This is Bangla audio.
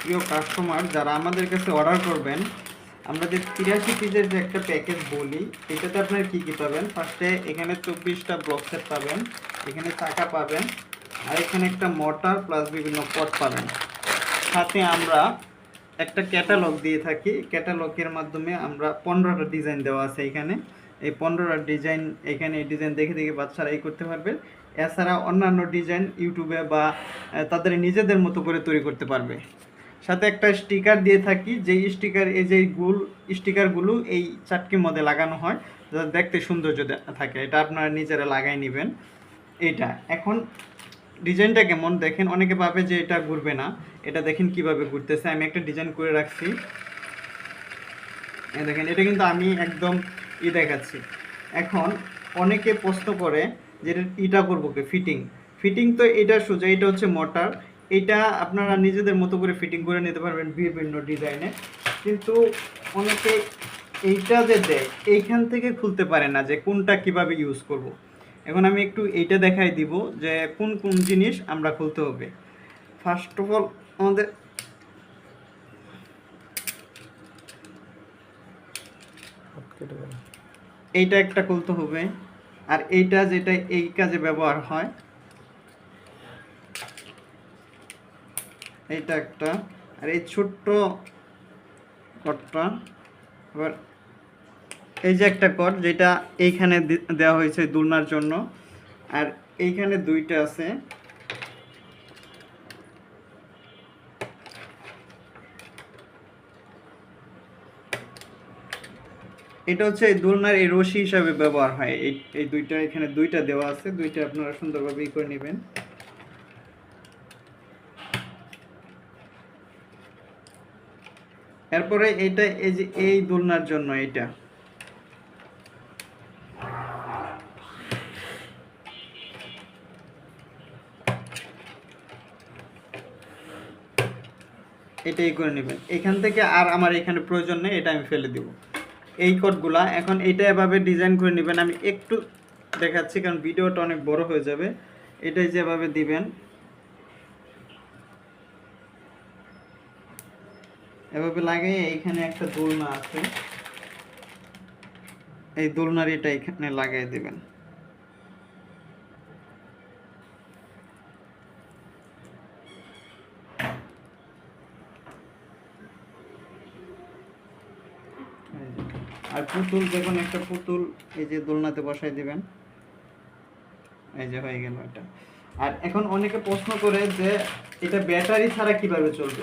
প্রিয় কাস্টমার যারা আমাদের কাছে অর্ডার করবেন, আমরা যে 83 পিসের যে একটা প্যাকেজ বলি, এটাতে আপনার কী কী পাবেন? ফার্স্টে এখানে 24টা ব্লক সেট পাবেন, এখানে চাকা পাবেন, আর এখানে একটা মোটর প্লাস বিভিন্ন পট পাবেন। সাথে আমরা একটা ক্যাটালগ দিয়ে থাকি, ক্যাটালগের মাধ্যমে আমরা 15টা ডিজাইন দেওয়া আছে এখানে। এই 15টা ডিজাইন এখানে এই ডিজাইন দেখে দেখে বাচ্চারা এই করতে পারবে। এছাড়া অন্যান্য ডিজাইন ইউটিউবে বা তাদের নিজেদের মতো করে তৈরি করতে পারবে। সাথে একটা স্টিকার দিয়ে থাকি, যেই স্টিকার এই যে স্টিকারগুলো এই চাটকির মধ্যে লাগানো হয় যাতে দেখতে সৌন্দর্য থাকে। এটা আপনারা নিজেরা লাগাই নেবেন। এইটা এখন ডিজাইনটা কেমন দেখেন, অনেকে ভাবে যে এটা ঘুরবে না, এটা দেখেন কিভাবে ঘুরতেছে। আমি একটা ডিজাইন করে রাখছি, দেখেন এটা কিন্তু আমি একদম দেখাচ্ছি। এখন অনেকে প্রশ্ন করে যে এটা করবো কি ফিটিং। ফিটিং তো এটা সোজা, এটা হচ্ছে মোটর, এটা আপনারা নিজেদের মতো করে ফিটিং করে নিতে পারবেন বিভিন্ন ডিজাইনে। কিন্তু অনেকে এইটা যে দেয় এইখান থেকে খুলতে পারে না যে কোনটা কিভাবে ইউজ করব। এখন আমি একটু এইটা দেখাই দিব যে কোন কোন জিনিস আমরা খুলতে হবে। ফার্স্ট অফ অল আমাদের এইটা একটা খুলতে হবে, আর এইটা যেটা এই কাজে ব্যবহার হয় এইটা একটা, আর এই ছোট্ট কটটা, আবার এই যে একটা কট যেটা এইখানে দেওয়া হয়েছে দুলনার জন্য, আর এইখানে দুইটা আছে। এটা হচ্ছে এই দোলনার এই রশি হিসাবে ব্যবহার হয়। এই দুইটা এখানে দুইটা দেওয়া আছে, দুইটা আপনারা সুন্দরভাবে করে নেবেন। এরপরে এইটা এই যে এই দোলনার জন্য এটা এটাই করে নেবেন এখান থেকে। আর আমার এখানে প্রয়োজন নেই, এটা আমি ফেলে দিব এই কোডগুলা। এখন এটা এভাবে ডিজাইন করে নেবেন, আমি একটু দেখাচ্ছি কারণ ভিডিওটা অনেক বড় হয়ে যাবে। এটাই যেভাবে দিবেন, এভাবে লাগিয়ে এইখানে একটা দোলনা আছে, এই দোলনার এটা এখানে লাগিয়ে দিবেন। আর পুতুল, দেখুন একটা পুতুল এই যে দোলনাতে বসাই দিবেন, এই যে হয়ে গেল এটা। আর এখন অনেকে প্রশ্ন করে যে এটা ব্যাটারি ছাড়া কিভাবে চলবে।